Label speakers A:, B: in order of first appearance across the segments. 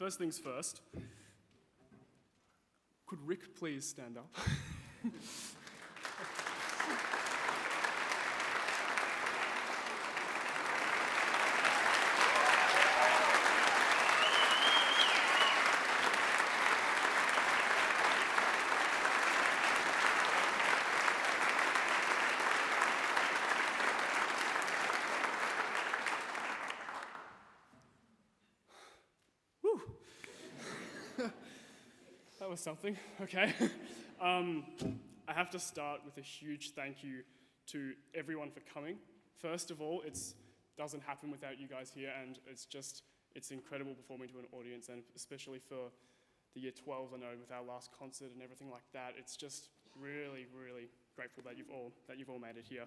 A: first things first, could Rick please stand up? That was something, okay. I have to start with a huge thank you to everyone for coming. First of all, it doesn't happen without you guys here, and it's incredible performing to an audience, and especially for the year 12s, I know, with our last concert and everything like that. It's just really, really grateful that you've all made it here.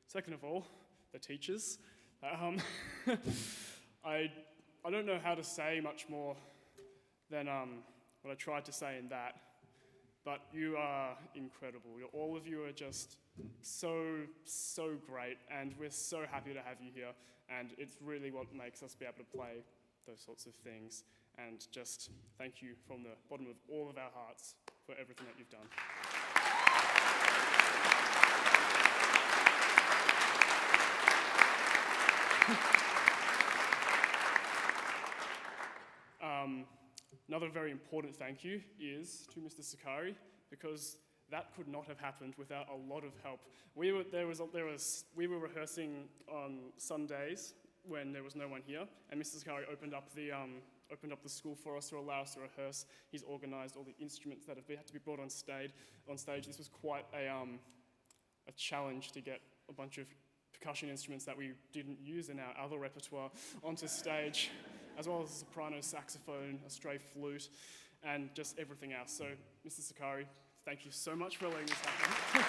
A: Second of all, the teachers. I don't know how to say much more than what I tried to say in that, but you are incredible. All of you are just so great, and we're so happy to have you here, and it's really what makes us be able to play those sorts of things, and just thank you from the bottom of all of our hearts for everything that you've done. Another very important thank you is to Mr. Sakari, because that could not have happened without a lot of help. We were rehearsing on Sundays when there was no one here, and Mr. Sakari opened up the school for us to allow us to rehearse. He's organised all the instruments that had to be brought on stage. This was quite a challenge to get a bunch of percussion instruments that we didn't use in our other repertoire onto stage, as well as a soprano, saxophone, a stray flute, and just everything else. So, Mr. Sakari, thank you so much for letting this happen.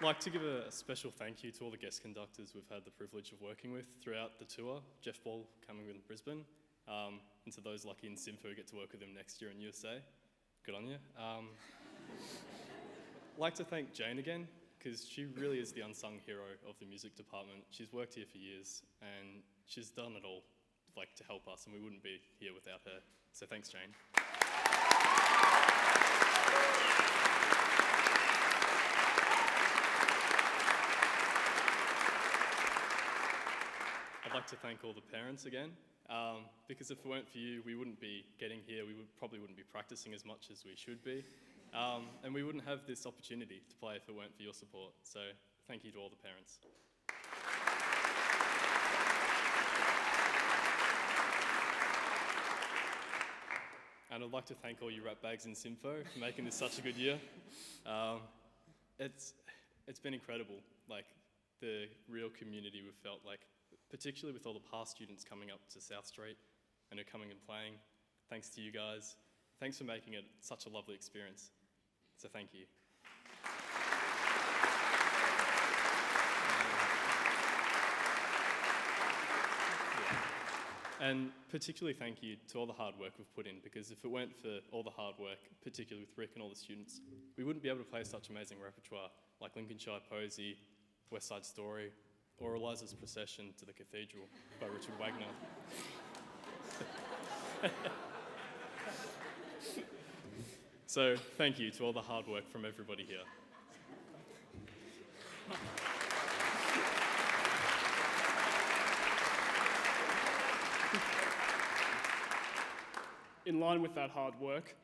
B: I'd like to give a special thank you to all the guest conductors we've had the privilege of working with throughout the tour. Jeff Ball coming in Brisbane, and to those lucky in Symphony who get to work with him next year in USA. Good on you. I'd like to thank Jane again, because she really is the unsung hero of the music department. She's worked here for years, and she's done it all to help us, and we wouldn't be here without her. So thanks, Jane. I'd like to thank all the parents again, because if it weren't for you, we wouldn't be getting here. We probably wouldn't be practicing as much as we should be. And we wouldn't have this opportunity to play if it weren't for your support. So thank you to all the parents. And I'd like to thank all you rat bags in Sympho for making this such a good year. It's been incredible, the real community we've felt, particularly with all the past students coming up to South Street and who are coming and playing. Thanks to you guys. Thanks for making it such a lovely experience. So thank you. And particularly thank you to all the hard work we've put in, because if it weren't for all the hard work, particularly with Rick and all the students, we wouldn't be able to play such amazing repertoire like Lincolnshire Posy, West Side Story, or Eliza's Procession to the Cathedral by Richard Wagner. So thank you to all the hard work from everybody here.
A: In line with that hard work,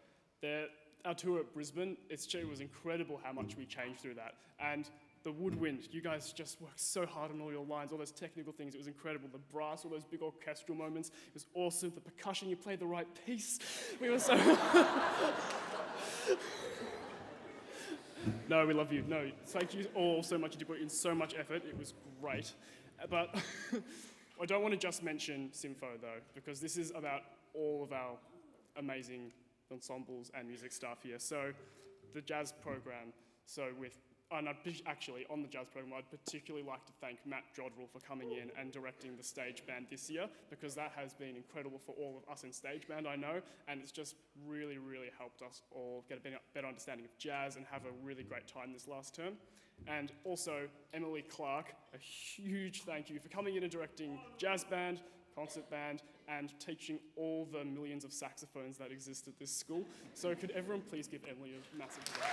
A: our tour at Brisbane, it was incredible how much we changed through that. And the woodwind, you guys just worked so hard on all your lines, all those technical things, it was incredible. The brass, all those big orchestral moments, it was awesome. The percussion, you played the right piece. We were so... No, we love you. No, thank you all so much. You put in so much effort. It was great. But I don't want to just mention Sympho, though, because this is about all of our amazing ensembles and music staff here. So the jazz program, so with actually, on the jazz program, I'd particularly like to thank Matt Jodrell for coming in and directing the stage band this year, because that has been incredible for all of us in stage band, I know, and it's just really, really helped us all get a better understanding of jazz and have a really great time this last term. And also, Emily Clark, a huge thank you for coming in and directing jazz band, concert band, and teaching all the millions of saxophones that exist at this school. So could everyone please give Emily a massive applause?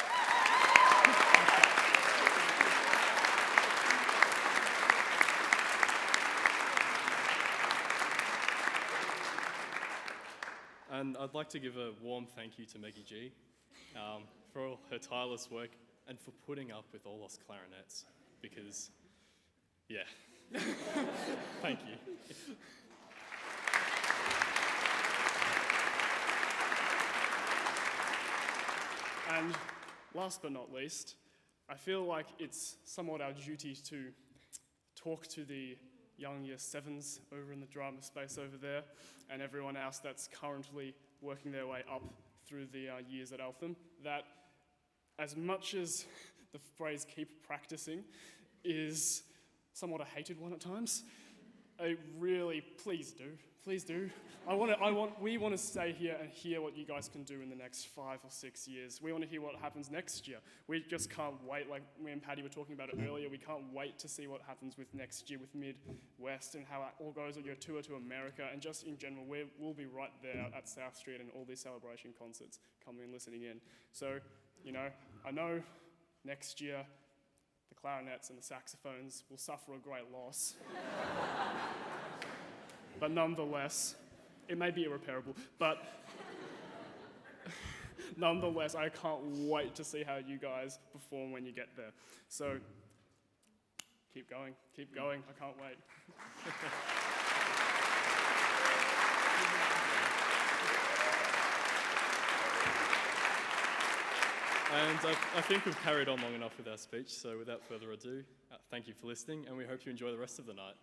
B: And I'd like to give a warm thank you to Maggie G for all her tireless work and for putting up with all us clarinets, because, yeah, thank you.
A: And last but not least, I feel like it's somewhat our duty to talk to the young year sevens over in the drama space over there, and everyone else that's currently working their way up through the years at Eltham, that as much as the phrase keep practicing is somewhat a hated one at times, please do. We want to stay here and hear what you guys can do in the next 5 or 6 years. We want to hear what happens next year. We just can't wait, like me and Paddy were talking about it earlier, we can't wait to see what happens with next year with Midwest and how it all goes on your tour to America, and just in general, we'll be right there at South Street and all these celebration concerts coming and listening in. So, I know next year the clarinets and the saxophones will suffer a great loss. But nonetheless, it may be irreparable, but nonetheless, I can't wait to see how you guys perform when you get there. So, keep going, I can't wait.
B: And I think we've carried on long enough with our speech, so without further ado, thank you for listening, and we hope you enjoy the rest of the night.